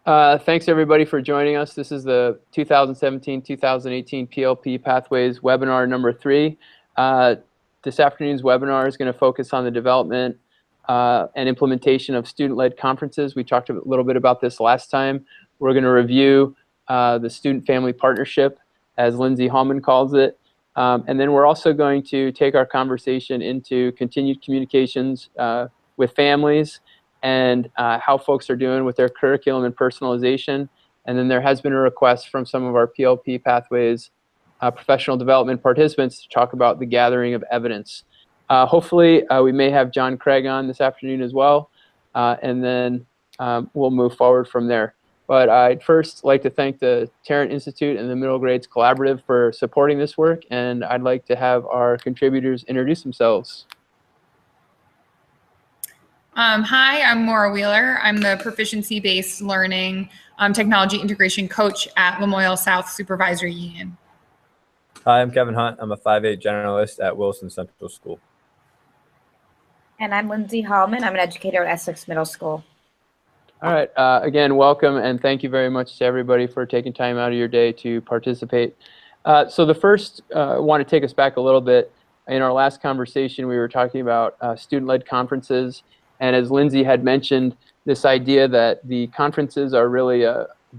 Thanks everybody for joining us. This is the 2017-2018 PLP Pathways webinar number 3. This afternoon's webinar is going to focus on the development and implementation of student-led conferences. We talked a little bit about this last time. We're going to review the student-family partnership, as Lindsay Hallman calls it. And then we're also going to take our conversation into continued communications with families, and how folks are doing with their curriculum and personalization. And then there has been a request from some of our PLP Pathways professional development participants to talk about the gathering of evidence. Hopefully, we may have John Craig on this afternoon as well, and then we'll move forward from there. But I'd first like to thank the Tarrant Institute and the Middle Grades Collaborative for supporting this work, and I'd like to have our contributors introduce themselves. Hi, I'm Maura Wheeler. I'm the proficiency-based learning technology integration coach at Lamoille South Supervisory Union. Hi, I'm Kevin Hunt. I'm a 5/8 generalist at Wilson Central School. And I'm Lindsay Hallman. I'm an educator at Essex Middle School. All right. Again, welcome, and thank you very much to everybody for taking time out of your day to participate. So the first, I want to take us back a little bit. In our last conversation, we were talking about student-led conferences. And as Lindsay had mentioned, this idea that the conferences are really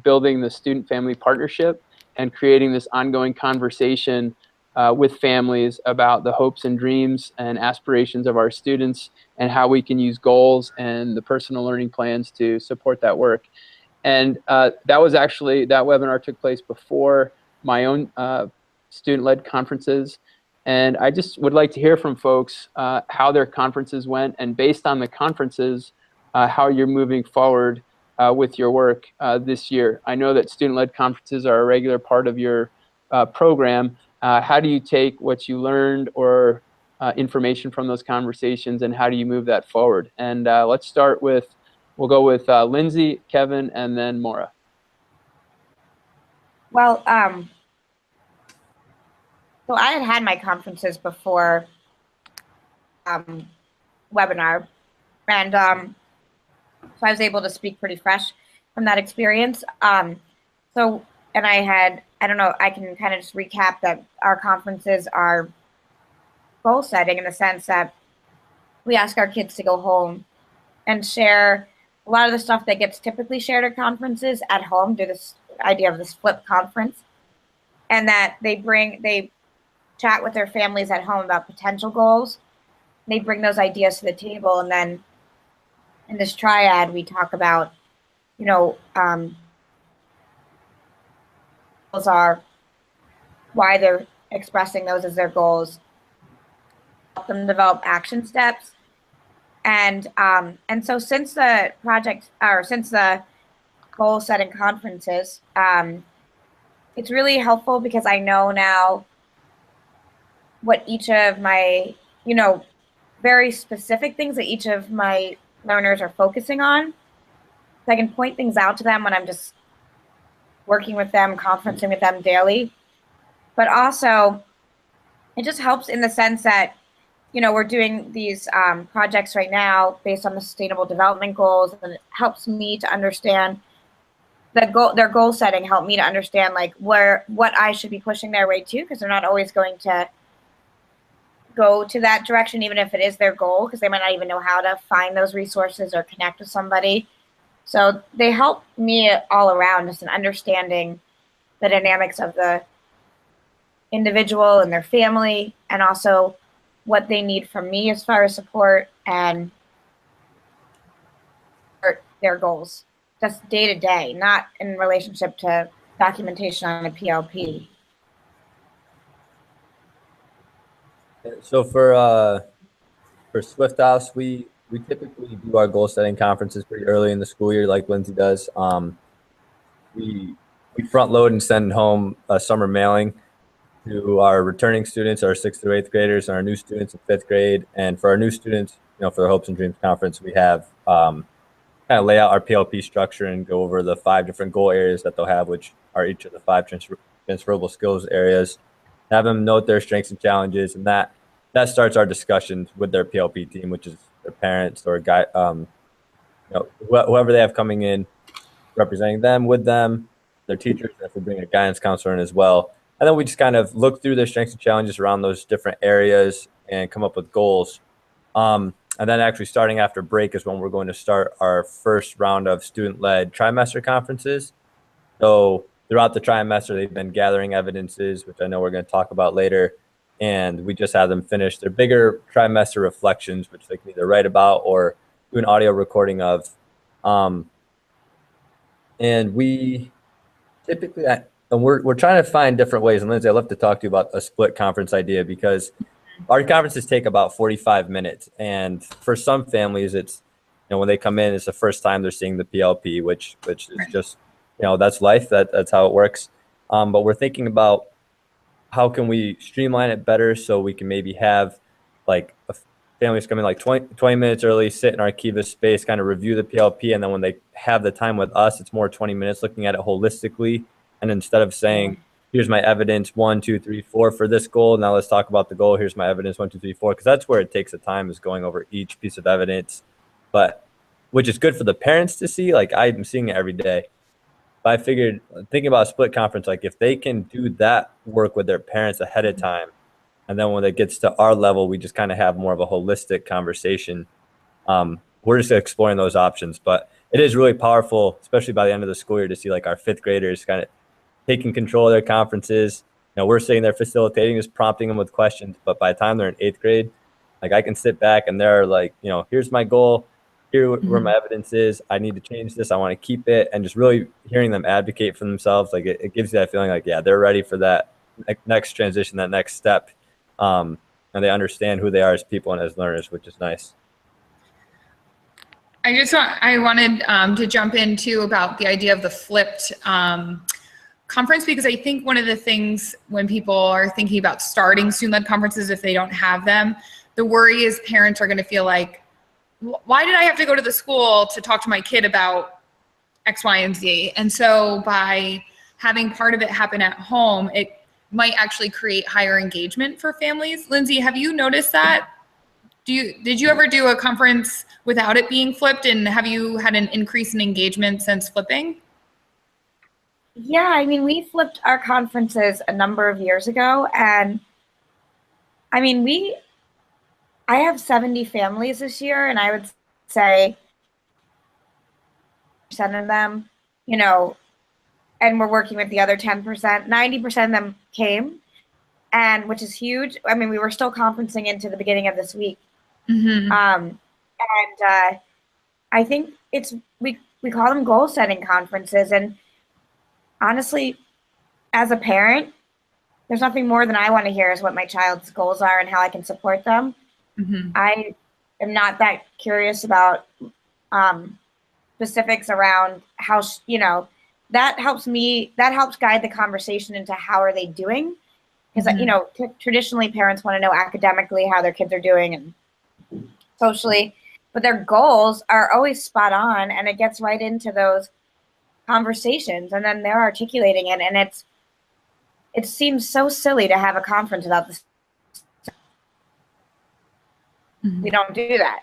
building the student-family partnership and creating this ongoing conversation with families about the hopes and dreams and aspirations of our students and how we can use goals and the personal learning plans to support that work. And that webinar took place before my own student-led conferences. And I just would like to hear from folks how their conferences went, and based on the conferences, how you're moving forward with your work this year. I know that student-led conferences are a regular part of your program. How do you take what you learned or information from those conversations, and how do you move that forward? And let's start with, we'll go with Lindsay, Kevin, and then Maura. Well, so I had my conferences before webinar, and so I was able to speak pretty fresh from that experience. And I don't know, I can kind of just recap that our conferences are goal setting in the sense that we ask our kids to go home and share a lot of the stuff that gets typically shared at conferences at home, do this idea of this flip conference, and that they chat with their families at home about potential goals. They bring those ideas to the table, and then in this triad, we talk about, goals are, why they're expressing those as their goals, help them develop action steps, and so since the goal setting conferences, it's really helpful because I know now what each of my, very specific things that each of my learners are focusing on. So I can point things out to them when I'm just working with them, conferencing with them daily. But also, it just helps in the sense that, we're doing these projects right now based on the Sustainable Development Goals, and it helps me to understand their goal setting, help me to understand what I should be pushing their way to, because they're not always going to go to that direction, even if it is their goal, because they might not even know how to find those resources or connect with somebody. So they help me all around, just in understanding the dynamics of the individual and their family, and also what they need from me as far as support and their goals, just day to day, not in relationship to documentation on a PLP. So for Swift House, we typically do our goal setting conferences pretty early in the school year, like Lindsay does. We front load and send home a summer mailing to our returning students, our 6th through 8th graders, and our new students in 5th grade. And for our new students, for the Hopes and Dreams Conference, we have kind of lay out our PLP structure and go over the 5 different goal areas that they'll have, which are each of the 5 transferable skills areas. Have them note their strengths and challenges, and that starts our discussions with their PLP team, which is their parents or whoever they have coming in. representing them with them, their teachers, if we bring a guidance counselor in as well. And then we just kind of look through their strengths and challenges around those different areas and come up with goals. And then actually starting after break is when we're going to start our first round of student-led trimester conferences. So throughout the trimester, they've been gathering evidences, which I know we're going to talk about later. And we just have them finish their bigger trimester reflections, which they can either write about or do an audio recording of. And we typically, and we're trying to find different ways. And Lindsay, I'd love to talk to you about a split conference idea, because our conferences take about 45 minutes. And for some families, it's, when they come in, it's the first time they're seeing the PLP, which is just, that's life. That's how it works. But we're thinking about how can we streamline it better so we can maybe have like families come in like 20 minutes early, sit in our Kiva space, kind of review the PLP. And then when they have the time with us, it's more 20 minutes looking at it holistically. And instead of saying, here's my evidence 1, 2, 3, 4 for this goal, now let's talk about the goal. Here's my evidence 1, 2, 3, 4, because that's where it takes the time, is going over each piece of evidence, but which is good for the parents to see. Like, I'm seeing it every day. But I figured, thinking about a split conference, like if they can do that work with their parents ahead of time, and then when it gets to our level, we just kind of have more of a holistic conversation. We're just exploring those options, but it is really powerful, especially by the end of the school year, to see like our 5th graders kind of taking control of their conferences. We're sitting there facilitating, just prompting them with questions, but by the time they're in 8th grade, like I can sit back and they're like, here's my goal, here where my evidence is, I need to change this, I want to keep it, and just really hearing them advocate for themselves, like it gives you that feeling like, yeah, they're ready for that next transition, that next step, and they understand who they are as people and as learners, which is nice. I wanted to jump into about the idea of the flipped conference, because I think one of the things when people are thinking about starting student-led conferences, if they don't have them, the worry is parents are going to feel like, why did I have to go to the school to talk to my kid about X, Y, and Z? And so by having part of it happen at home, it might actually create higher engagement for families. Lindsay, have you noticed that? Did you ever do a conference without it being flipped, and have you had an increase in engagement since flipping? Yeah, I mean, we flipped our conferences a number of years ago, and I mean, I have 70 families this year, and I would say percent of them, and we're working with the other 10%, 90% of them came, and which is huge. I mean, we were still conferencing into the beginning of this week. And I think we call them goal setting conferences, and honestly, as a parent, there's nothing more than I want to hear is what my child's goals are and how I can support them. I am not that curious about specifics around how, that helps guide the conversation into how are they doing. Because, traditionally parents want to know academically how their kids are doing and socially, but their goals are always spot on, and it gets right into those conversations, and then they're articulating it, and it seems so silly to have a conference without this. We don't do that.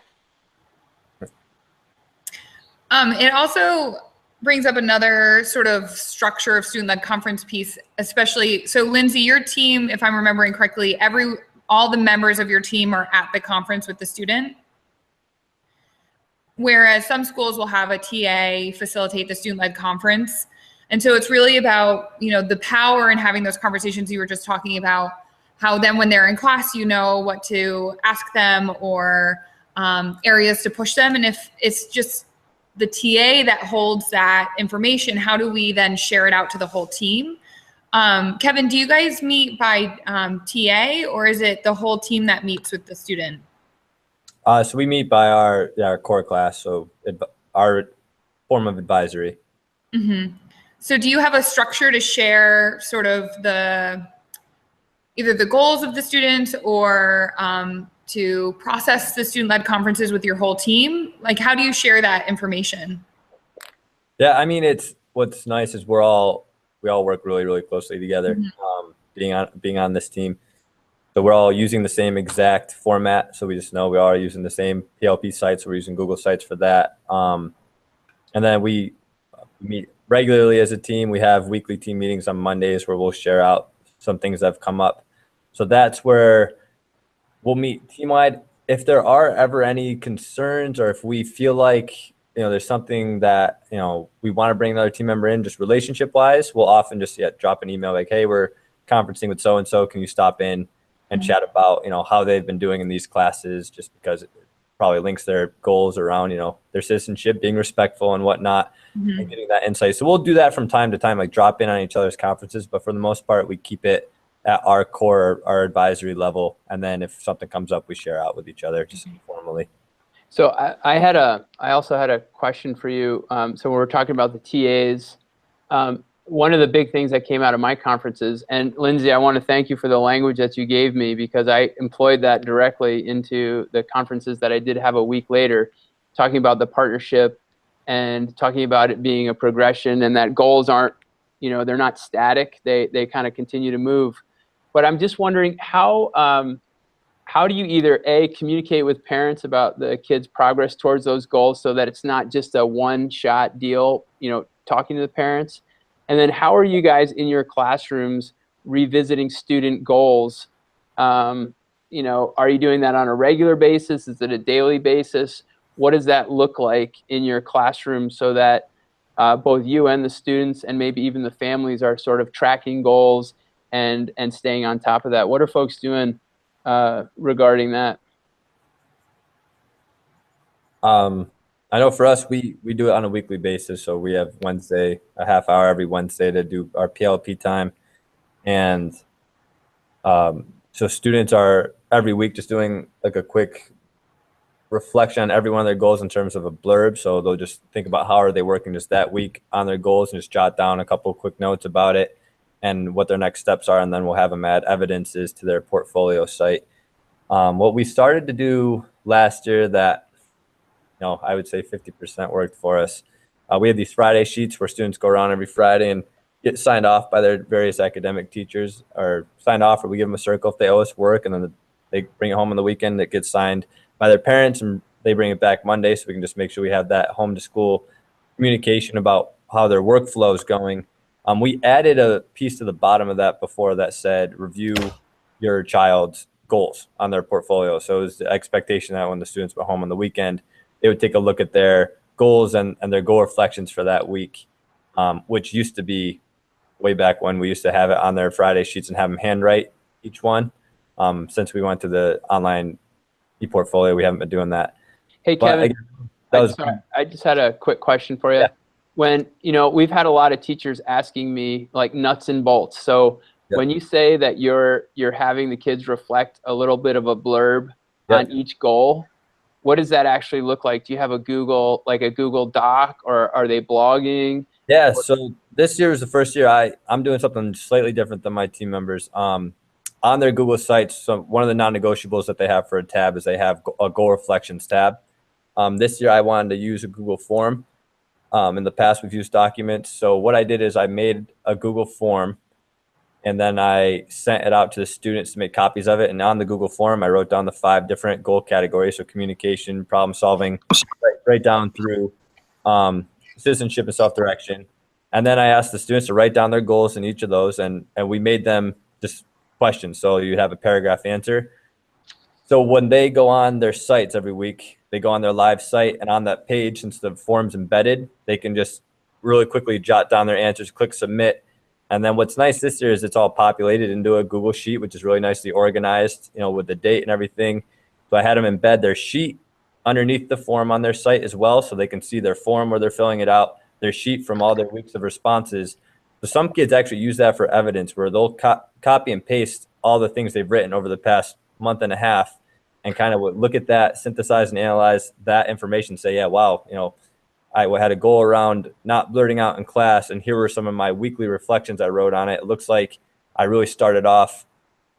It also brings up another sort of structure of student-led conference piece, especially, so Lindsay, your team, if I'm remembering correctly, all the members of your team are at the conference with the student, whereas some schools will have a TA facilitate the student-led conference. And so it's really about, the power in having those conversations you were just talking about, how then when they're in class, what to ask them, or areas to push them. And if it's just the TA that holds that information, how do we then share it out to the whole team? Kevin, do you guys meet by TA, or is it the whole team that meets with the student? So we meet by our core class, so our form of advisory. So do you have a structure to share sort of either the goals of the students, or to process the student-led conferences with your whole team? Like, how do you share that information? Yeah, I mean, what's nice is we all work really, really closely together, being on this team. So we're all using the same exact format. So we just know we are using the same PLP sites. So we're using Google Sites for that. And then we We meet regularly as a team. We have weekly team meetings on Mondays where we'll share out some things that have come up. So that's where we'll meet team-wide. If there are ever any concerns, or if we feel like, there's something that, we want to bring another team member in just relationship-wise, we'll often just drop an email like, hey, we're conferencing with so-and-so. Can you stop in and chat about, how they've been doing in these classes, just because it probably links their goals around, their citizenship, being respectful and whatnot, and getting that insight. So we'll do that from time to time, like drop in on each other's conferences. But for the most part, we keep it at our core, our advisory level. And then if something comes up, we share out with each other just informally. So I also had a question for you. So when we're talking about the TAs, one of the big things that came out of my conferences, and Lindsay, I want to thank you for the language that you gave me, because I employed that directly into the conferences that I did have a week later, talking about the partnership and talking about it being a progression, and that goals aren't, they're not static. They kind of continue to move. But I'm just wondering how do you either communicate with parents about the kids' progress towards those goals so that it's not just a one-shot deal, talking to the parents? And then how are you guys in your classrooms revisiting student goals? Are you doing that on a regular basis? Is it a daily basis? What does that look like in your classroom so that both you and the students and maybe even the families are sort of tracking goals and staying on top of that? What are folks doing regarding that? I know for us, we do it on a weekly basis. So we have Wednesday, a half hour every Wednesday to do our PLP time. And so students are every week just doing like a quick reflection on every one of their goals in terms of a blurb. So they'll just think about how are they working just that week on their goals and just jot down a couple of quick notes about it and what their next steps are. And then we'll have them add evidences to their portfolio site. What we started to do last year that, I would say 50% worked for us. We had these Friday sheets where students go around every Friday and get signed off by their various academic teachers, or signed off, or we give them a circle if they owe us work, and then they bring it home on the weekend. It gets signed by their parents, and they bring it back Monday, so we can just make sure we have that home to school communication about how their workflow is going. We added a piece to the bottom of that before that said, review your child's goals on their portfolio. So it was the expectation that when the students went home on the weekend, they would take a look at their goals and their goal reflections for that week, which used to be way back when we used to have it on their Friday sheets and have them handwrite each one. Since we went to the online e-portfolio, we haven't been doing that. Hey, Kevin, I just had a quick question for you. Yeah. When, we've had a lot of teachers asking me like nuts and bolts. So when you say that you're having the kids reflect a little bit of a blurb on each goal, what does that actually look like? Do you have a Google Doc, or are they blogging? Yeah, so this year is the first year I'm doing something slightly different than my team members. On their Google sites, so one of the non-negotiables that they have for a tab is they have a goal reflections tab. This year I wanted to use a Google form. In the past we've used documents. So what I did is I made a Google form, and then I sent it out to the students to make copies of it. And on the Google form, I wrote down the 5 different goal categories. So communication, problem solving, right down through citizenship and self-direction. And then I asked the students to write down their goals in each of those. And we made them just questions. So you have a paragraph answer. So when they go on their sites every week, they go on their live site, and on that page, since the form's embedded, they can just really quickly jot down their answers, click submit. And then what's nice this year is it's all populated into a Google Sheet, which is really nicely organized, with the date and everything. So I had them embed their sheet underneath the form on their site as well, so they can see their form where they're filling it out, their sheet from all their weeks of responses. So some kids actually use that for evidence, where they'll copy and paste all the things they've written over the past month and a half and kind of look at that, synthesize and analyze that information, say, yeah, wow, I had a goal around not blurting out in class, and here were some of my weekly reflections I wrote on it. It looks like I really started off,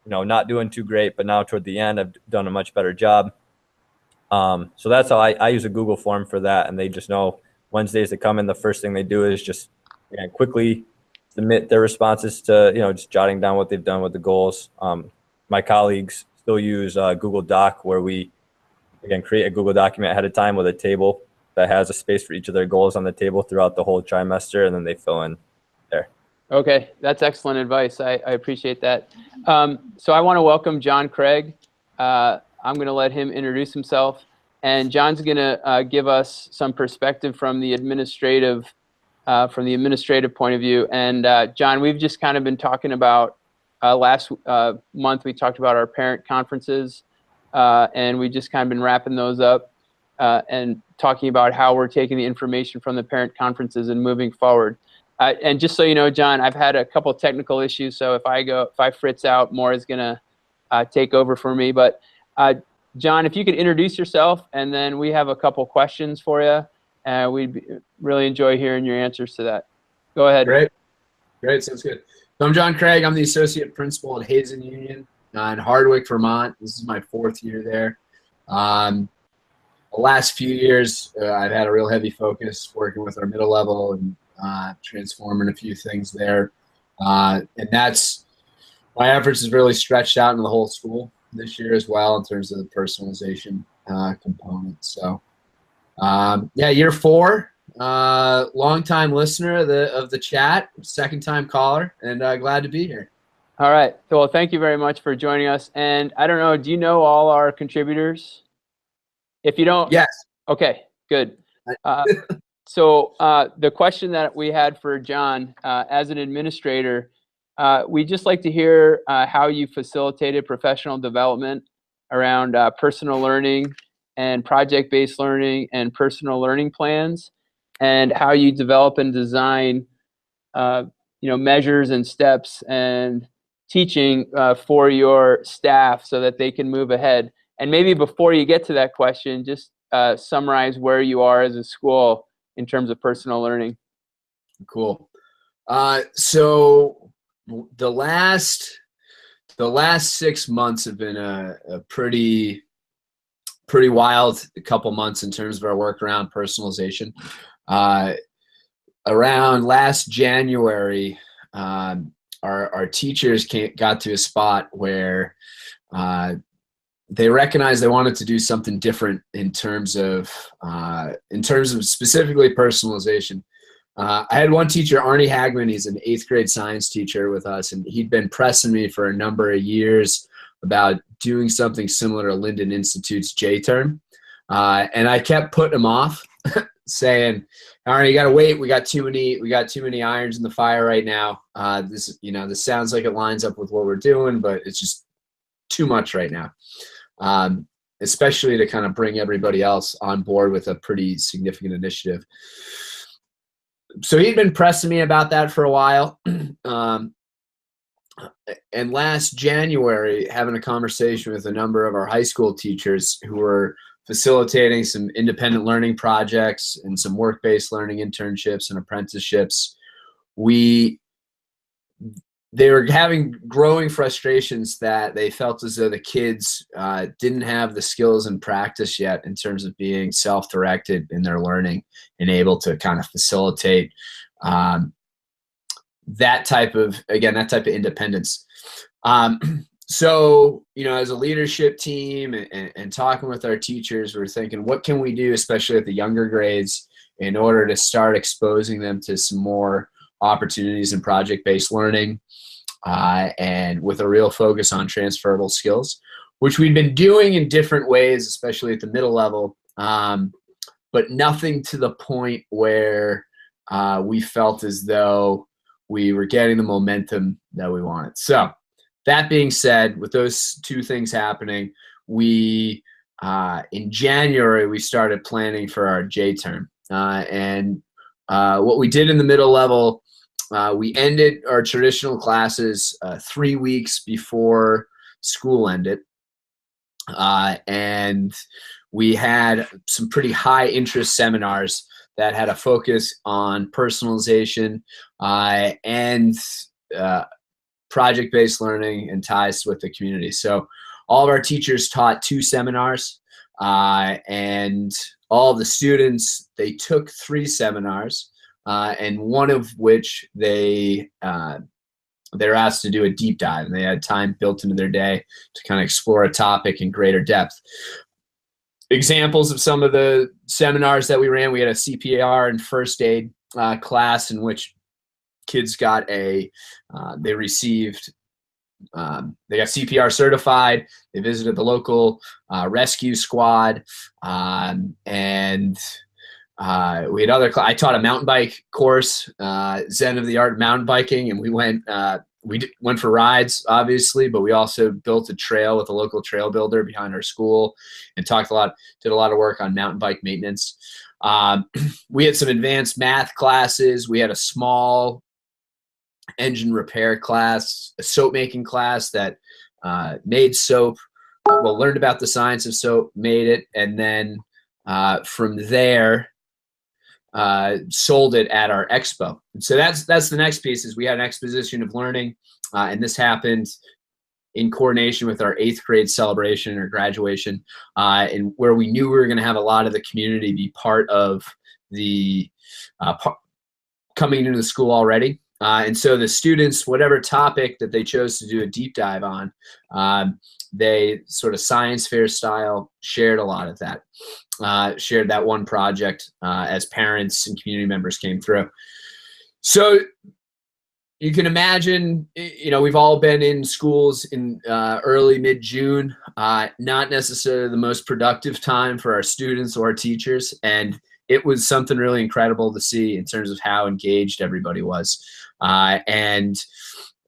not doing too great, but now toward the end, I've done a much better job. So that's how I use a Google form for that, and they just know Wednesdays they come in, the first thing they do is just quickly submit their responses to, just jotting down what they've done with the goals. My colleagues still use Google Doc, where we, create a Google document ahead of time with a table that has a space for each of their goals on the table throughout the whole trimester, and then they fill in there. Okay, that's excellent advice. I appreciate that. So I want to welcome John Craig. I'm going to let him introduce himself, and John's going to give us some perspective from the administrative point of view. And John, we've just kind of been talking about last month. We talked about our parent conferences, and we just kind of been wrapping those up and talking about how we're taking the information from the parent conferences and moving forward. And just so you know, John, I've had a couple technical issues, so if I fritz out, more is gonna take over for me. But John, if you could introduce yourself, and then we have a couple questions for you. We'd really enjoy hearing your answers to that. Go ahead. Great, sounds good. So I'm John Craig. I'm the associate principal at Hazen Union in Hardwick, Vermont. This is my 4th year there. The last few years, I've had a real heavy focus working with our middle level and transforming a few things there. And that's, my efforts has really stretched out into the whole school this year as well in terms of the personalization component. So yeah, year 4, long-time listener of the chat, second-time caller, and glad to be here. All right. Well, thank you very much for joining us. And I don't know, do you know all our contributors? If you don't, yes. Okay, good. So the question that we had for John, as an administrator, we'd just like to hear how you facilitated professional development around personal learning and project-based learning and personal learning plans, and how you develop and design measures and steps and teaching for your staff so that they can move ahead. And maybe before you get to that question, just summarize where you are as a school in terms of personal learning. Cool. So the last 6 months have been a pretty wild couple months in terms of our work around personalization. Around last January, our teachers got to a spot where they recognized they wanted to do something different in terms of specifically personalization. I had one teacher, Arnie Hagman. He's an 8th grade science teacher with us, and he'd been pressing me for a number of years about doing something similar to Linden Institute's J-term, and I kept putting him off, saying, "Arnie, you gotta wait. We got too many irons in the fire right now. This sounds like it lines up with what we're doing, but it's just too much right now." Especially to kind of bring everybody else on board with a pretty significant initiative. So he'd been pressing me about that for a while. And last January, having a conversation with a number of our high school teachers who were facilitating some independent learning projects and some work-based learning internships and apprenticeships, they were having growing frustrations that they felt as though the kids didn't have the skills and practice yet in terms of being self-directed in their learning and able to kind of facilitate that type of independence. So, as a leadership team and talking with our teachers, we're thinking, what can we do, especially at the younger grades, in order to start exposing them to some more opportunities in project-based learning, and with a real focus on transferable skills, which we've been doing in different ways, especially at the middle level, but nothing to the point where we felt as though we were getting the momentum that we wanted. So that being said, with those two things happening, in January, we started planning for our J-term. And what we did in the middle level, we ended our traditional classes 3 weeks before school ended. And we had some pretty high interest seminars that had a focus on personalization and project-based learning and ties with the community. So all of our teachers taught 2 seminars, and all of the students, they took 3 seminars, and one of which they're asked to do a deep dive, and they had time built into their day to kind of explore a topic in greater depth. examples of some of the seminars that we ran. We had a CPR and first aid class in which kids got they got CPR certified. They visited the local rescue squad, and we had I taught a mountain bike course, Zen of the Art of Mountain Biking, and we went for rides, obviously, but we also built a trail with a local trail builder behind our school, and did a lot of work on mountain bike maintenance. We had some advanced math classes. We had a small engine repair class, a soap making class that made soap. Learned about the science of soap, made it, and then from there sold it at our expo. And so that's the next piece. Is we had an exposition of learning, and this happened in coordination with our 8th grade celebration or graduation, and where we knew we were going to have a lot of the community be part of the coming into the school already. And so the students, whatever topic that they chose to do a deep dive on, they sort of science fair style shared a lot of that, shared that one project as parents and community members came through. So you can imagine, we've all been in schools in early, mid-June, not necessarily the most productive time for our students or our teachers. And it was something really incredible to see in terms of how engaged everybody was. And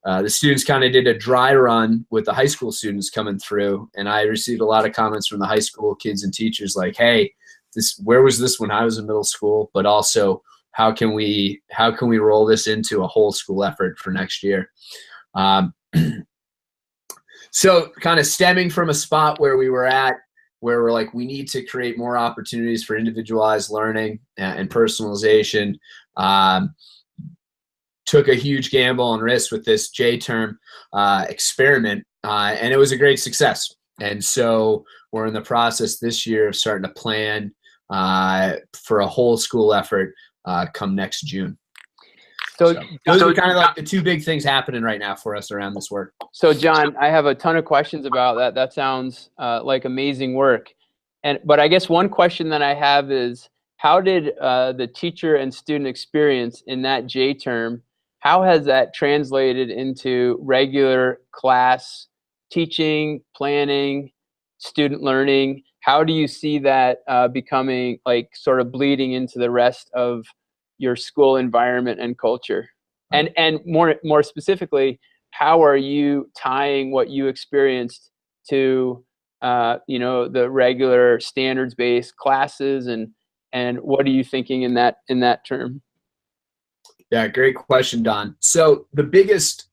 the students kind of did a dry run with the high school students coming through. And I received a lot of comments from the high school kids and teachers like, hey, where was this when I was in middle school? But also, how can we roll this into a whole school effort for next year? So kind of stemming from a spot where we were at, where we're like, we need to create more opportunities for individualized learning and personalization. Took a huge gamble and risk with this J-term experiment, and it was a great success. And so we're in the process this year of starting to plan for a whole school effort come next June. So those are kind of like the two big things happening right now for us around this work. So John, I have a ton of questions about that. That sounds like amazing work. But I guess one question that I have is, how did the teacher and student experience in that J-term, how has that translated into regular class teaching, planning, student learning? How do you see that becoming, like, sort of bleeding into the rest of your school environment and culture? And more specifically, how are you tying what you experienced to the regular standards-based classes, and what are you thinking in that term? Yeah, great question, Don. So the biggest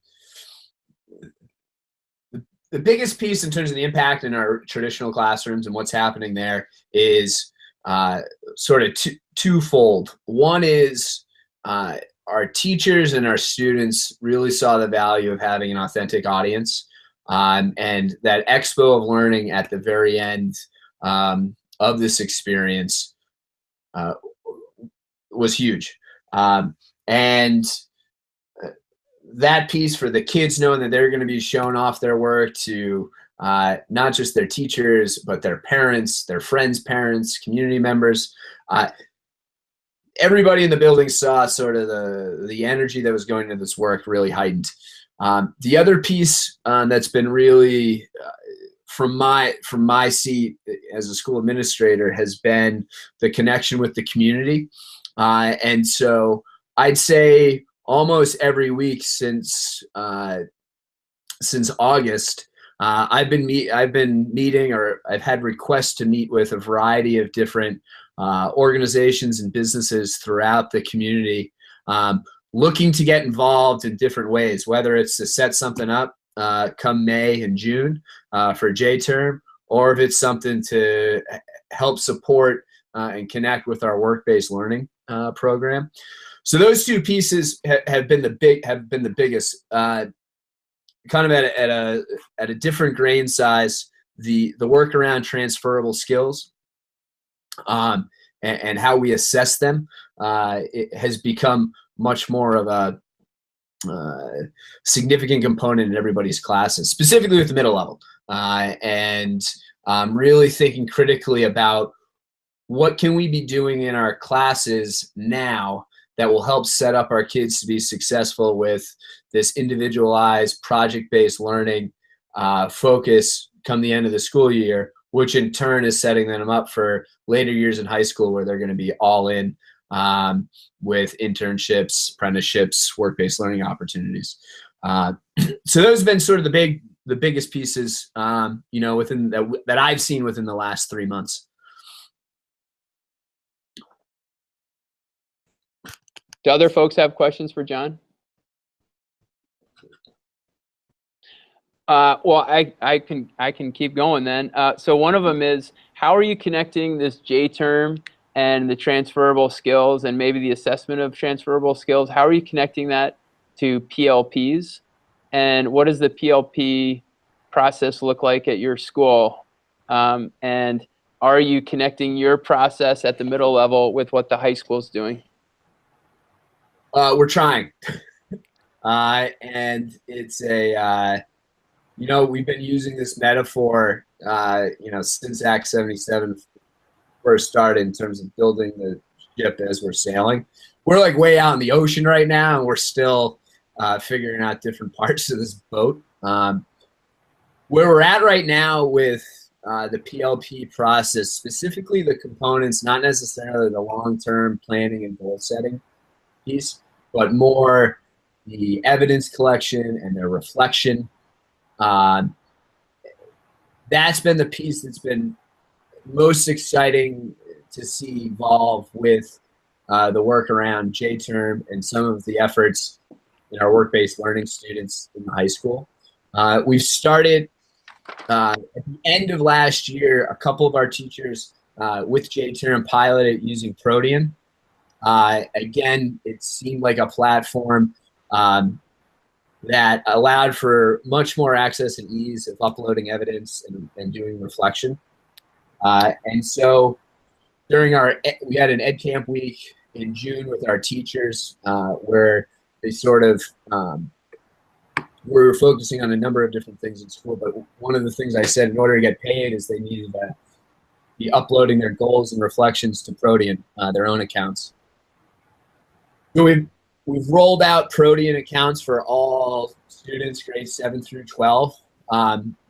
piece in terms of the impact in our traditional classrooms and what's happening there is sort of twofold. One is our teachers and our students really saw the value of having an authentic audience, and that expo of learning at the very end of this experience was huge. And that piece for the kids, knowing that they're going to be showing off their work to not just their teachers, but their parents, their friends' parents, community members. Everybody in the building saw sort of the energy that was going into this work really heightened. The other piece that's been really, from my seat as a school administrator, has been the connection with the community. And so I'd say almost every week since August, I've been meeting, or I've had requests to meet with a variety of different organizations and businesses throughout the community, looking to get involved in different ways, whether it's to set something up come May and June for J-term, or if it's something to help support and connect with our work-based learning program. So those two pieces have been the biggest. Kind of at a different grain size, the work around transferable skills and how we assess them, it has become much more of a significant component in everybody's classes, specifically with the middle level. And really thinking critically about what can we be doing in our classes now that will help set up our kids to be successful with this individualized project-based learning focus come the end of the school year, which in turn is setting them up for later years in high school where they're going to be all in with internships, apprenticeships, work-based learning opportunities. So those have been sort of the biggest pieces, within that I've seen within the last 3 months. Do other folks have questions for John? Well, I can keep going then. So one of them is, how are you connecting this J term and the transferable skills and maybe the assessment of transferable skills? How are you connecting that to PLPs? And what does the PLP process look like at your school? And are you connecting your process at the middle level with what the high school is doing? We're trying. And it's we've been using this metaphor, since Act 77 first started in terms of building the ship as we're sailing. We're like way out in the ocean right now, and we're still figuring out different parts of this boat. Where we're at right now with the PLP process, specifically the components, not necessarily the long-term planning and goal setting piece, but more the evidence collection and the reflection. That's been the piece that's been most exciting to see evolve with the work around J-term and some of the efforts in our work-based learning students in the high school. We've started at the end of last year, a couple of our teachers with J-term piloted using Protean. Again, it seemed like a platform that allowed for much more access and ease of uploading evidence and doing reflection. And so we had an Ed Camp week in June with our teachers where they sort of were focusing on a number of different things in school. But one of the things I said, in order to get paid, is they needed to be uploading their goals and reflections to Protean, their own accounts. So we've rolled out Protean accounts for all students grades 7 through 12.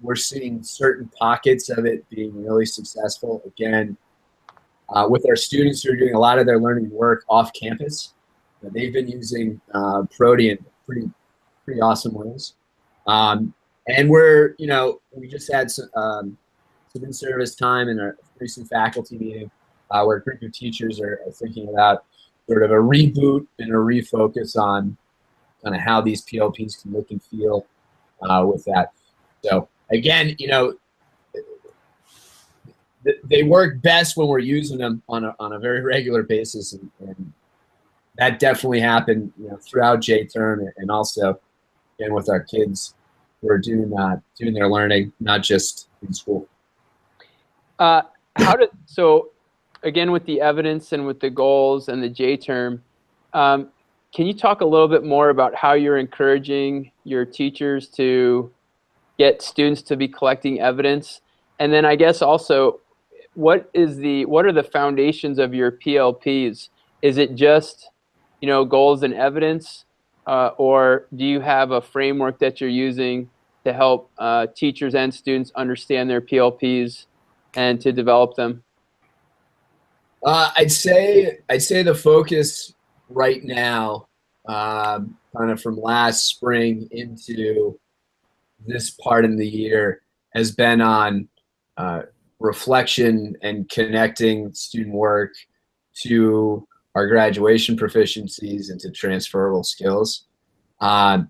We're seeing certain pockets of it being really successful. Again, with our students who are doing a lot of their learning work off campus, they've been using Protean pretty awesome ways. And we just had some in-service time in a recent faculty meeting where a group of teachers are thinking about sort of a reboot and a refocus on kind of how these PLPs can look and feel with that. So again, they work best when we're using them on a very regular basis, and that definitely happened throughout J-term, and also again with our kids who are doing their learning, not just in school. So again, with the evidence and with the goals and the J-term, can you talk a little bit more about how you're encouraging your teachers to get students to be collecting evidence? And then I guess also, what are the foundations of your PLPs? Is it just, goals and evidence, or do you have a framework that you're using to help teachers and students understand their PLPs and to develop them? I'd say the focus right now, kind of from last spring into this part of the year, has been on reflection and connecting student work to our graduation proficiencies and to transferable skills. That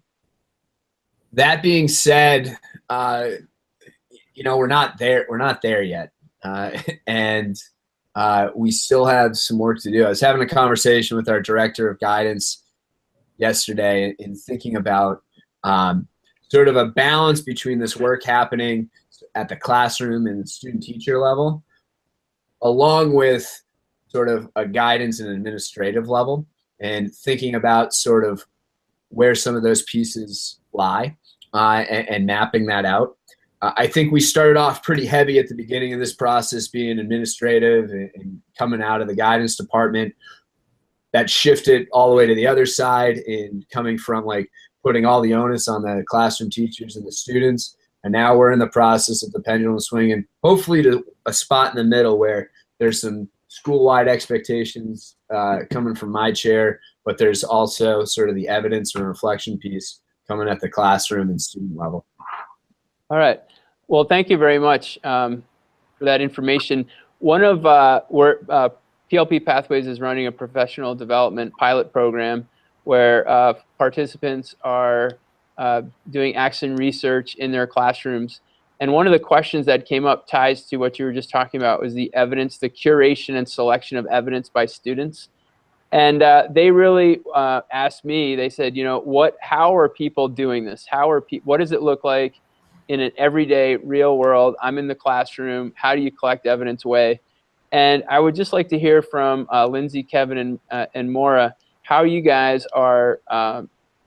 being said, we're not there yet, and we still have some work to do. I was having a conversation with our director of guidance yesterday in thinking about sort of a balance between this work happening at the classroom and student-teacher level, along with sort of a guidance and administrative level, and thinking about sort of where some of those pieces lie and mapping that out. I think we started off pretty heavy at the beginning of this process, being administrative and coming out of the guidance department. That shifted all the way to the other side and coming from like putting all the onus on the classroom teachers and the students. And now we're in the process of the pendulum swinging, hopefully to a spot in the middle where there's some school-wide expectations coming from my chair, but there's also sort of the evidence and reflection piece coming at the classroom and student level. All right. Well, thank you very much for that information. One of PLP Pathways is running a professional development pilot program where participants are doing action research in their classrooms. And one of the questions that came up ties to what you were just talking about was the evidence, the curation and selection of evidence by students. And they really asked me, they said, you know, how are people doing this? What does it look like in an everyday real world? I'm in the classroom. How do you collect evidence way? And I would just like to hear from Lindsay, Kevin, and Maura, how you guys are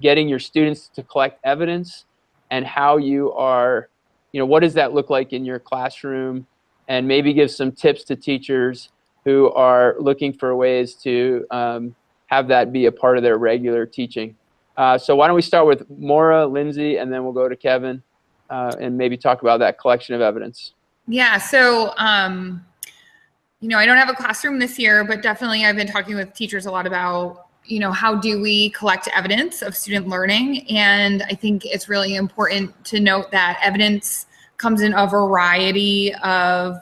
getting your students to collect evidence, and how you are, you know, what does that look like in your classroom, and maybe give some tips to teachers who are looking for ways to have that be a part of their regular teaching. So why don't we start with Maura, Lindsay, and then we'll go to Kevin and maybe talk about that collection of evidence. Yeah, so you know, I don't have a classroom this year, but definitely I've been talking with teachers a lot about, you know, how do we collect evidence of student learning? And I think it's really important to note that evidence comes in a variety of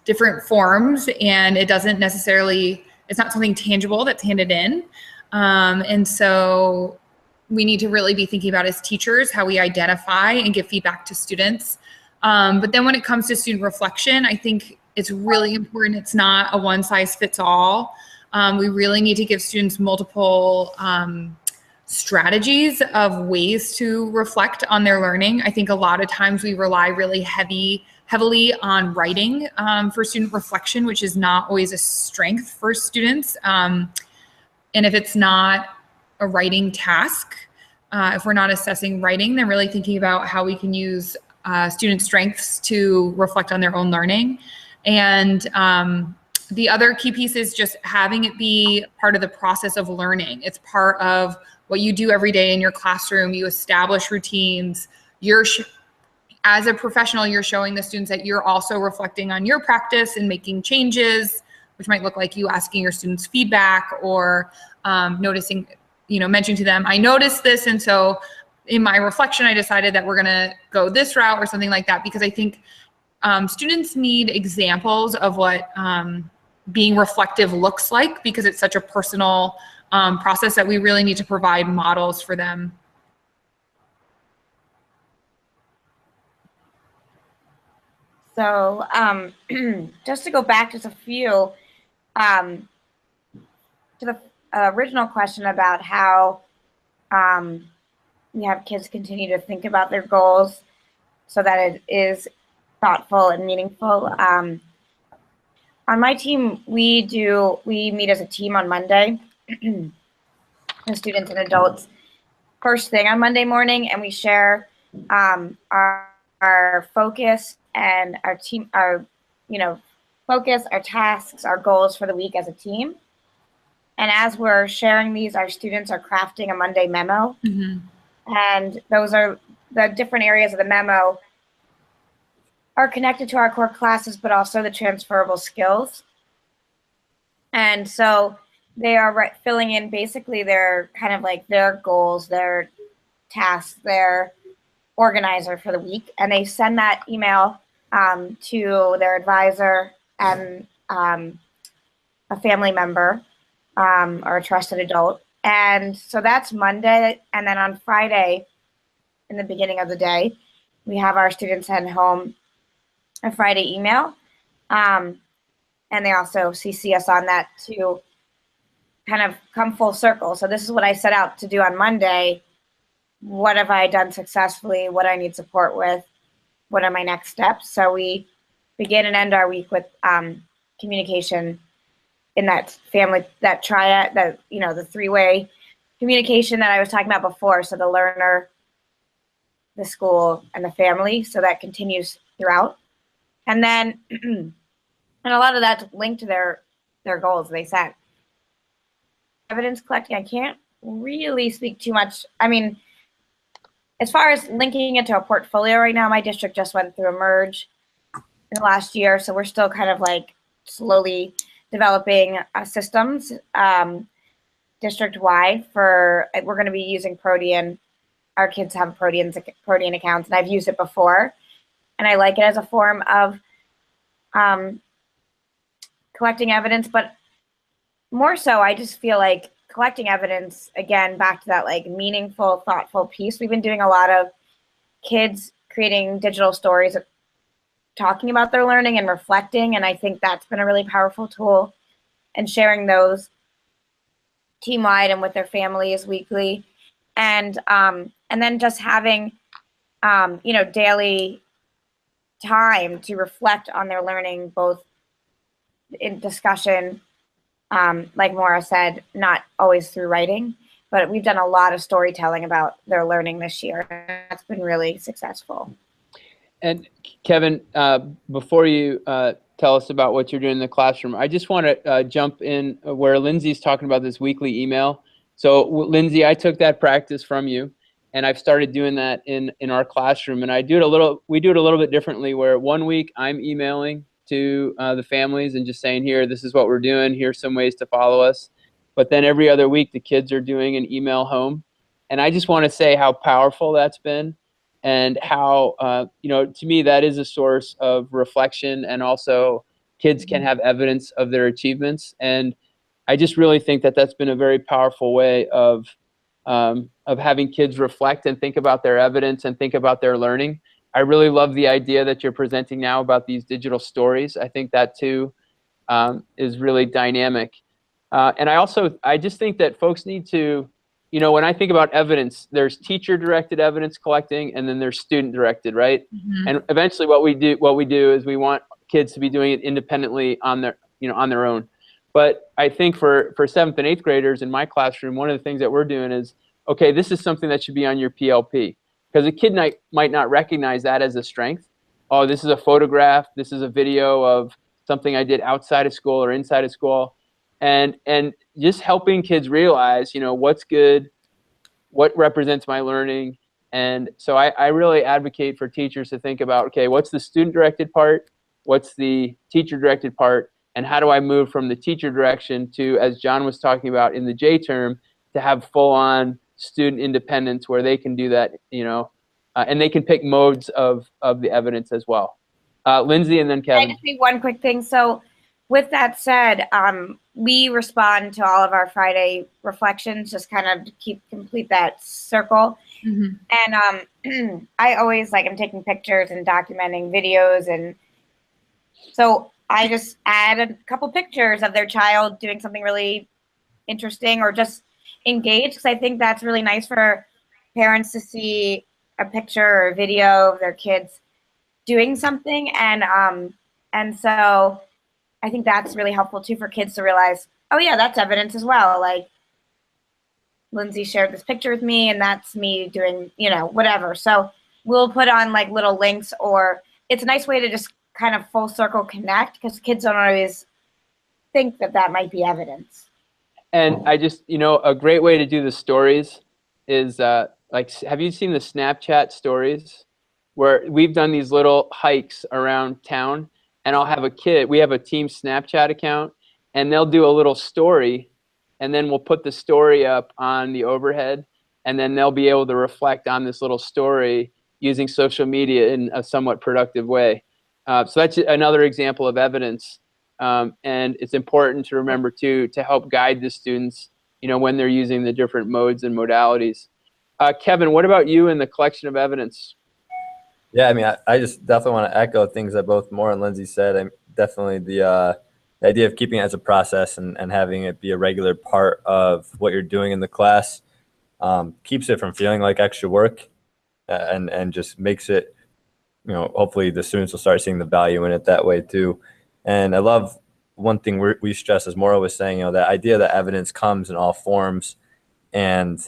different forms, and it doesn't necessarily, it's not something tangible that's handed in. And so we need to really be thinking about as teachers how we identify and give feedback to students. But then when it comes to student reflection, I think it's really important. It's not a one size fits all. We really need to give students multiple strategies of ways to reflect on their learning. I think a lot of times we rely really heavily on writing for student reflection, which is not always a strength for students. And if it's not a writing task, if we're not assessing writing, then really thinking about how we can use student strengths to reflect on their own learning. And the other key piece is just having it be part of the process of learning. It's part of what you do every day in your classroom. You establish routines. As a professional, you're showing the students that you're also reflecting on your practice and making changes, which might look like you asking your students feedback or noticing, you know, mentioning to them, I noticed this, and so in my reflection, I decided that we're gonna go this route or something like that, because I think students need examples of what being reflective looks like, because it's such a personal process that we really need to provide models for them. So just to go back just a few to the original question about how we have kids continue to think about their goals so that it is thoughtful and meaningful. On my team, we meet as a team on Monday, the students and adults, first thing on Monday morning, and we share our focus and our team, focus, our tasks, our goals for the week as a team. And as we're sharing these, our students are crafting a Monday memo. Mm-hmm. And those are the different areas of the memo are connected to our core classes, but also the transferable skills. And so they are filling in basically their kind of like their goals, their tasks, their organizer for the week. And they send that email to their advisor and a family member or a trusted adult. And so that's Monday. And then on Friday, in the beginning of the day, we have our students send home a Friday email. And they also CC us on that to kind of come full circle. So this is what I set out to do on Monday. What have I done successfully? What do I need support with? What are my next steps? So we begin and end our week with communication in that family, that triad, that, the three-way communication that I was talking about before. So the learner, the school and the family, so that continues throughout. And then, and a lot of that's linked to their goals they set. Evidence collecting, I can't really speak too much. I mean, as far as linking it to a portfolio right now, my district just went through a merge in the last year, so we're still kind of like slowly developing systems district-wide for, we're going to be using Protean. Our kids have Protean accounts, and I've used it before, and I like it as a form of collecting evidence, but more so, I just feel like collecting evidence, again, back to that like meaningful, thoughtful piece. We've been doing a lot of kids creating digital stories, talking about their learning and reflecting, and I think that's been a really powerful tool, and sharing those team-wide and with their families weekly, and then just having you know, daily time to reflect on their learning, both in discussion, like Maura said, not always through writing, but we've done a lot of storytelling about their learning this year. That's been really successful. And Kevin, before you tell us about what you're doing in the classroom, I just want to jump in where Lindsay's talking about this weekly email. So Lindsay, I took that practice from you, and I've started doing that in our classroom. And we do it a little bit differently, where 1 week I'm emailing to the families and just saying, here, this is what we're doing. Here's some ways to follow us. But then every other week, the kids are doing an email home. And I just want to say how powerful that's been, and how, you know, to me, that is a source of reflection, and also kids can have evidence of their achievements. And I just really think that that's been a very powerful way of having kids reflect and think about their evidence and think about their learning. I really love the idea that you're presenting now about these digital stories. I think that too is really dynamic. And I just think that folks need to, you know, when I think about evidence, there's teacher-directed evidence collecting, and then there's student-directed, right? Mm-hmm. And eventually, what we do is we want kids to be doing it independently on their own. But I think for 7th and 8th graders in my classroom, one of the things that we're doing is, okay, this is something that should be on your PLP, because a kid might not recognize that as a strength. Oh, this is a photograph. This is a video of something I did outside of school or inside of school. And just helping kids realize, you know, what's good, what represents my learning. And so I really advocate for teachers to think about, okay, what's the student-directed part? What's the teacher-directed part? And how do I move from the teacher direction to, as John was talking about in the J term, to have full-on student independence where they can do that, you know, and they can pick modes of the evidence as well. Lindsay, and then Kevin. Can I just say one quick thing? So with that said, we respond to all of our Friday reflections, just kind of to complete that circle. Mm-hmm. And I always I'm taking pictures and documenting videos, and so I just add a couple pictures of their child doing something really interesting or just engaged, because I think that's really nice for parents to see a picture or a video of their kids doing something, and so I think that's really helpful too for kids to realize, oh yeah, that's evidence as well. Like Lindsay shared this picture with me, and that's me doing, you know, whatever. So we'll put on like little links, or it's a nice way to just kind of full circle connect, because kids don't always think that that might be evidence. And I just, you know, a great way to do the stories is like, have you seen the Snapchat stories where we've done these little hikes around town, and I'll have a kid, we have a team Snapchat account, and they'll do a little story, and then we'll put the story up on the overhead, and then they'll be able to reflect on this little story using social media in a somewhat productive way. So that's another example of evidence. And it's important to remember too, to help guide the students, you know, when they're using the different modes and modalities. Kevin, what about you in the collection of evidence? Yeah, I mean, I just definitely want to echo things that both Maura and Lindsay said. I'm definitely the idea of keeping it as a process and having it be a regular part of what you're doing in the class keeps it from feeling like extra work, and just makes it, you know, hopefully the students will start seeing the value in it that way too. And I love one thing we stress, as Maura was saying, you know, that idea that evidence comes in all forms. And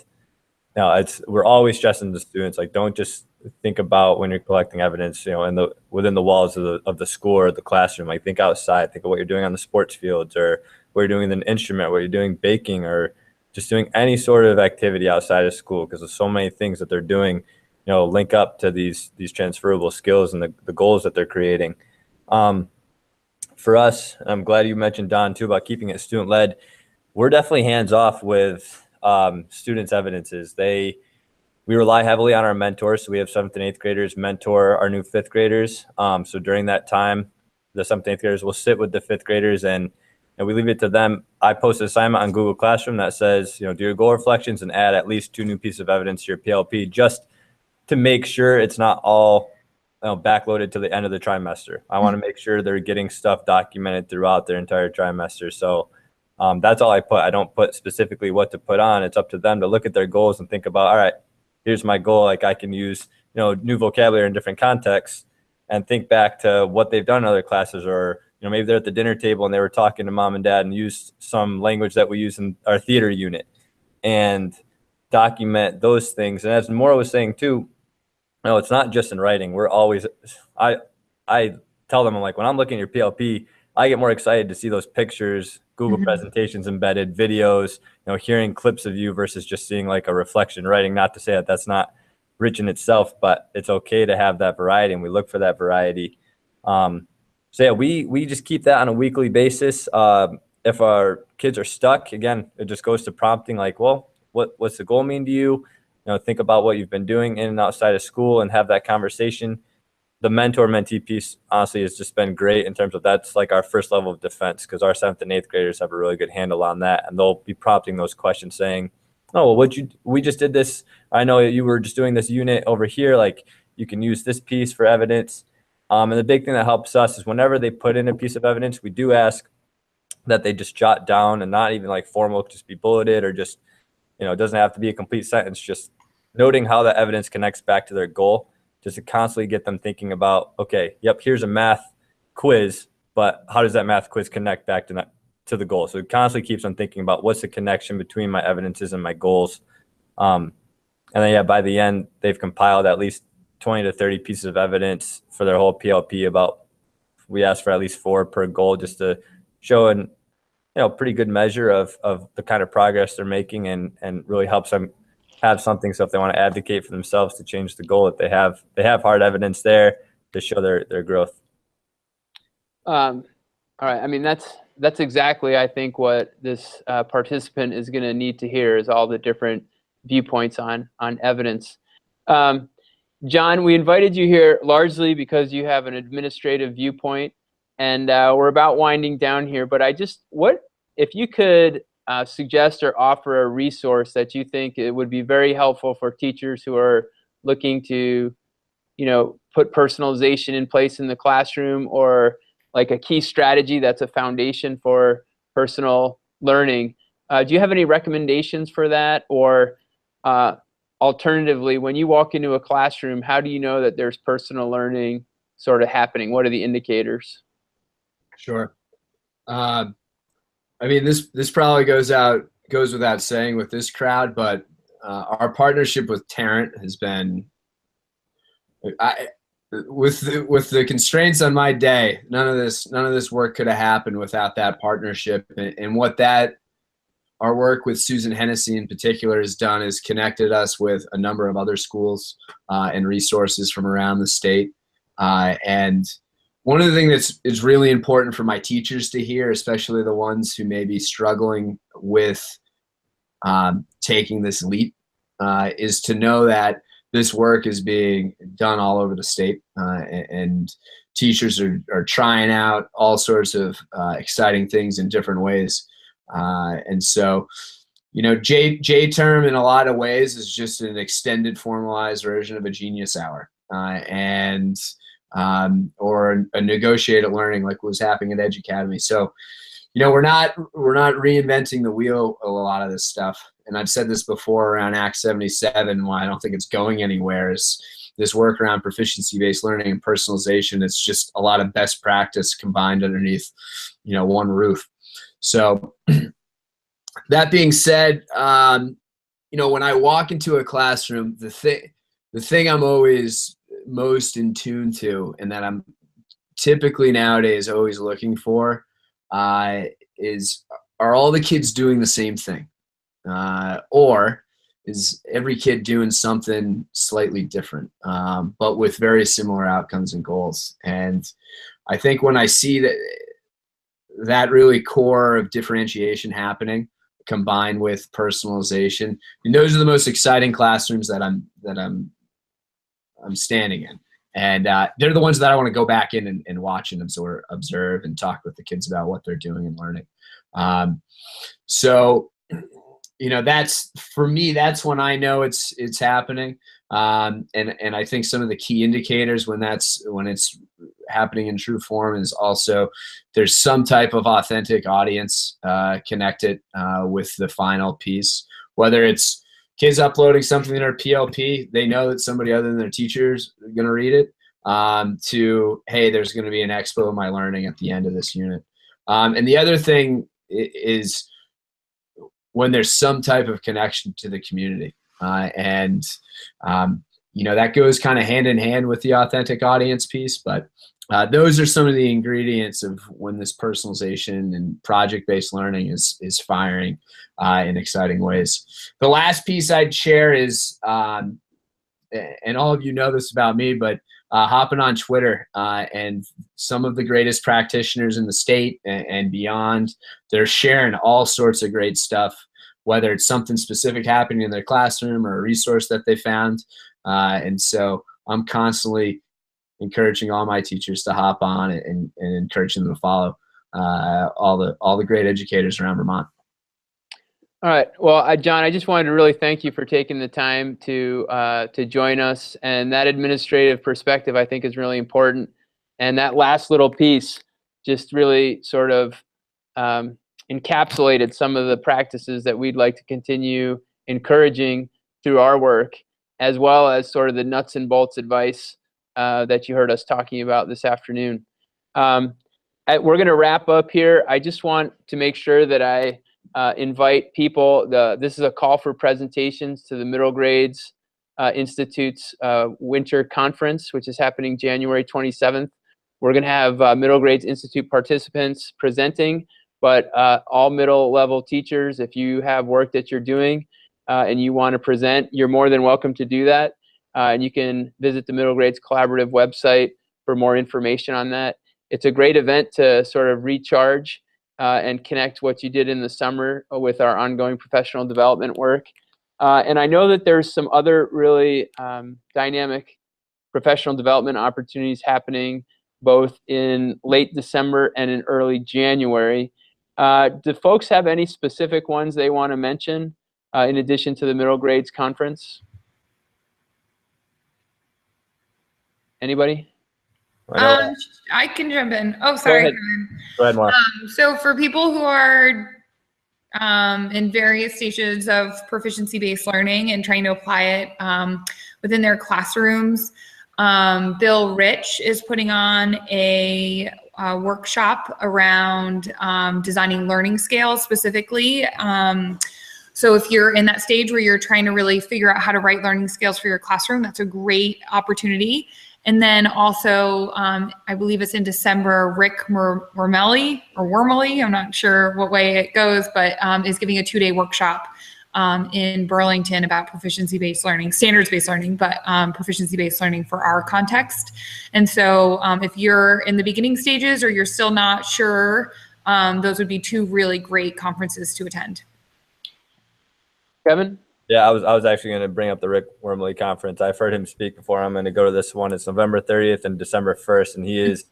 you know, we're always stressing to students, like, don't just think about when you're collecting evidence, you know, within the walls of the school or the classroom. Like, think outside, think of what you're doing on the sports fields, or what you're doing in an instrument, what you're doing baking, or just doing any sort of activity outside of school, because there's so many things that they're doing, you know, link up to these transferable skills and the goals that they're creating. For us, I'm glad you mentioned, Don, too, about keeping it student-led. We're definitely hands-off with students' evidences. We rely heavily on our mentors. So we have 7th and 8th graders mentor our new 5th graders. So during that time, the 7th and 8th graders will sit with the 5th graders, and we leave it to them. I post an assignment on Google Classroom that says, you know, do your goal reflections and add at least 2 new pieces of evidence to your PLP, just to make sure it's not all, you know, backloaded to the end of the trimester. I want to make sure they're getting stuff documented throughout their entire trimester. So that's all I put. I don't put specifically what to put on. It's up to them to look at their goals and think about, all right, here's my goal. Like, I can use, you know, new vocabulary in different contexts, and think back to what they've done in other classes, or, you know, maybe they're at the dinner table and they were talking to mom and dad and used some language that we use in our theater unit, and document those things. And as Maura was saying too, no, it's not just in writing. We're always, I tell them, I'm like, when I'm looking at your PLP, I get more excited to see those pictures, Google presentations embedded, videos, you know, hearing clips of you versus just seeing like a reflection writing. Not to say that that's not rich in itself, but it's okay to have that variety, and we look for that variety. So yeah, we just keep that on a weekly basis. If our kids are stuck, again, it just goes to prompting, like, well, what's the goal mean to you? You know, think about what you've been doing in and outside of school and have that conversation. The mentor-mentee piece, honestly, has just been great in terms of that's like our first level of defense, because our 7th and 8th graders have a really good handle on that, and they'll be prompting those questions saying, oh, well, we just did this. I know you were just doing this unit over here. Like, you can use this piece for evidence. And the big thing that helps us is whenever they put in a piece of evidence, we do ask that they just jot down, and not even like formal, just be bulleted, or just, you know, it doesn't have to be a complete sentence, just noting how that evidence connects back to their goal, just to constantly get them thinking about, okay, yep, here's a math quiz, but how does that math quiz connect back to the goal? So it constantly keeps them thinking about what's the connection between my evidences and my goals. And then, yeah, by the end, they've compiled at least 20 to 30 pieces of evidence for their whole PLP. We ask for at least 4 per goal, just to show an, you know, pretty good measure of the kind of progress they're making, and really helps them have something. So if they want to advocate for themselves to change the goal, that they have hard evidence there to show their growth. All right. I mean, that's exactly, I think, what this participant is going to need to hear, is all the different viewpoints on evidence. John, we invited you here largely because you have an administrative viewpoint, and we're about winding down here. But what if you could suggest or offer a resource that you think it would be very helpful for teachers who are looking to, you know, put personalization in place in the classroom, or like a key strategy that's a foundation for personal learning. Do you have any recommendations for that? Or alternatively, when you walk into a classroom, how do you know that there's personal learning sort of happening? What are the indicators? Sure. I mean, this probably goes without saying with this crowd, but our partnership with Tarrant has been, with the constraints on my day, none of this work could have happened without that partnership. And what our work with Susan Hennessy in particular has done is connected us with a number of other schools and resources from around the state. And one of the things that is really important for my teachers to hear, especially the ones who may be struggling with taking this leap, is to know that this work is being done all over the state, and teachers are trying out all sorts of exciting things in different ways. And so, you know, J-term in a lot of ways is just an extended formalized version of a Genius Hour, or a negotiated learning like was happening at Edge Academy. So, you know, we're not reinventing the wheel a lot of this stuff. And I've said this before around Act 77, why I don't think it's going anywhere, is this work around proficiency-based learning and personalization. It's just a lot of best practice combined underneath, you know, one roof. So that being said, you know, when I walk into a classroom, the the thing I'm always most in tune to, and that I'm typically nowadays always looking for, is, are all the kids doing the same thing? Or is every kid doing something slightly different, but with very similar outcomes and goals? And I think when I see that really core of differentiation happening, combined with personalization, and those are the most exciting classrooms that I'm standing in. And they're the ones that I want to go back in and watch and observe and talk with the kids about what they're doing and learning. So, you know, that's, for me, that's when I know it's happening. And I think some of the key indicators when it's happening in true form is also there's some type of authentic audience connected with the final piece, whether it's kids uploading something in their PLP, they know that somebody other than their teachers are going to read it, to, hey, there's going to be an expo of my learning at the end of this unit. And the other thing is when there's some type of connection to the community. You know, that goes kind of hand in hand with the authentic audience piece, but those are some of the ingredients of when this personalization and project-based learning is firing in exciting ways. The last piece I'd share is, and all of you know this about me, but hopping on Twitter, and some of the greatest practitioners in the state and beyond, they're sharing all sorts of great stuff, whether it's something specific happening in their classroom or a resource that they found. And so I'm constantly encouraging all my teachers to hop on and encouraging them to follow all the great educators around Vermont. All right. Well, John, I just wanted to really thank you for taking the time to join us. And that administrative perspective, I think, is really important. And that last little piece just really sort of encapsulated some of the practices that we'd like to continue encouraging through our work, as well as sort of the nuts and bolts advice that you heard us talking about this afternoon. We're going to wrap up here. I just want to make sure that I invite people. This is a call for presentations to the Middle Grades Institute's Winter Conference, which is happening January 27th. We're going to have Middle Grades Institute participants presenting, but all middle level teachers, if you have work that you're doing and you want to present, you're more than welcome to do that. And you can visit the Middle Grades Collaborative website for more information on that. It's a great event to sort of recharge and connect what you did in the summer with our ongoing professional development work. And I know that there's some other really dynamic professional development opportunities happening both in late December and in early January. Do folks have any specific ones they want to mention in addition to the Middle Grades Conference? Anybody? I can jump in. Oh, sorry. Go ahead, Mark. So for people who are in various stages of proficiency-based learning and trying to apply it within their classrooms, Bill Rich is putting on a workshop around designing learning scales specifically. So if you're in that stage where you're trying to really figure out how to write learning scales for your classroom, that's a great opportunity. And then also, I believe it's in December, Rick Wormelli, I'm not sure what way it goes, but is giving a 2-day workshop in Burlington about proficiency-based learning, standards-based learning, but proficiency-based learning for our context. And so if you're in the beginning stages or you're still not sure, those would be 2 really great conferences to attend. Kevin? Yeah, I was actually going to bring up the Rick Wormeley conference. I've heard him speak before. I'm going to go to this one. It's November 30th and December 1st, and he is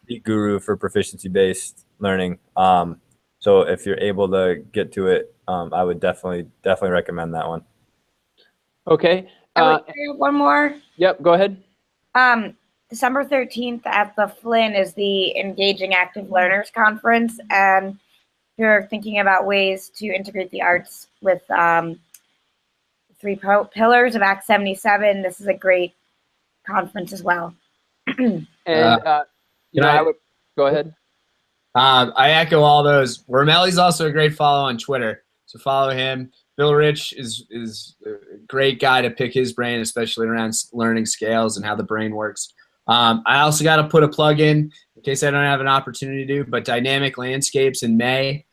the guru for proficiency-based learning. So if you're able to get to it, I would definitely recommend that one. Okay. One more. Yep, go ahead. December 13th at the Flynn is the Engaging Active Learners Conference, and if you're thinking about ways to integrate the arts with 3 pillars of Act 77, this is a great conference as well. And I would go ahead. I echo all those. Wormelli's also a great follow on Twitter, so follow him. Bill Rich is great guy to pick his brain, especially around learning scales and how the brain works. I also got to put a plug in case I don't have an opportunity to, but Dynamic Landscapes in May.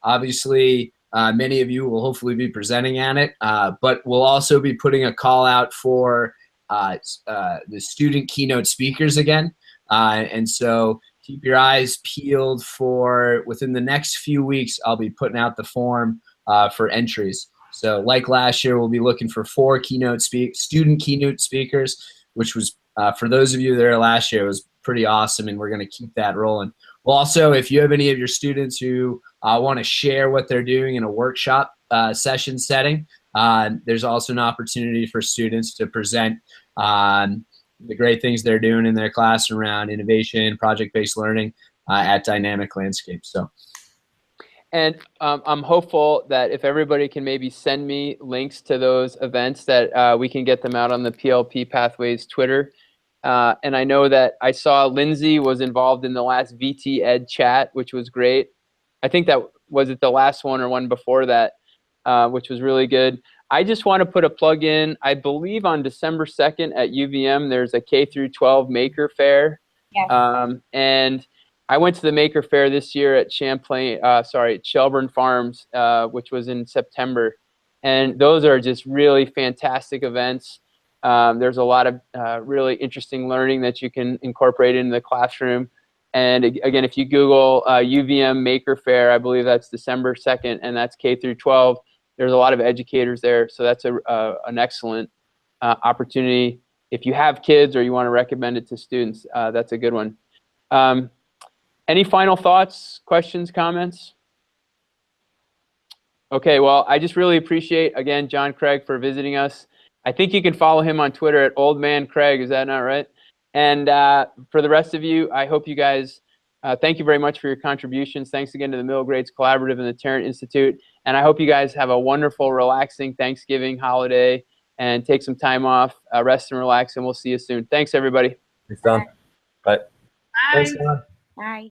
Obviously, many of you will hopefully be presenting at it, but we'll also be putting a call out for the student keynote speakers again. And so keep your eyes peeled for within the next few weeks, I'll be putting out the form for entries. So like last year, we'll be looking for 4 student keynote speakers, which was, for those of you there last year, it was pretty awesome, and we're going to keep that rolling. Well, also, if you have any of your students who want to share what they're doing in a workshop session setting, there's also an opportunity for students to present the great things they're doing in their class around innovation, project-based learning at Dynamic Landscape. So. And I'm hopeful that if everybody can maybe send me links to those events, that we can get them out on the PLP Pathways Twitter. And I know that I saw Lindsay was involved in the last VT Ed chat, which was great. I think that was it the last one or one before that, which was really good. I just want to put a plug in. I believe on December 2nd at UVM, there's a K-12 Maker Fair. Yes. And I went to the Maker Fair this year at Shelburne Farms, which was in September. And those are just really fantastic events. There's a lot of really interesting learning that you can incorporate into the classroom. And again, if you Google UVM Maker Fair, I believe that's December 2nd, and that's K-12. There's a lot of educators there, so that's an excellent opportunity. If you have kids or you want to recommend it to students, that's a good one. Any final thoughts, questions, comments? Okay, well, I just really appreciate, again, John Craig for visiting us. I think you can follow him on Twitter at oldmancraig, is that not right? And for the rest of you, I hope you guys, thank you very much for your contributions. Thanks again to the Middle Grades Collaborative and the Tarrant Institute. And I hope you guys have a wonderful, relaxing Thanksgiving holiday and take some time off, rest and relax, and we'll see you soon. Thanks, everybody. Thanks, Don. Bye. Bye. Thanks, Don. Bye.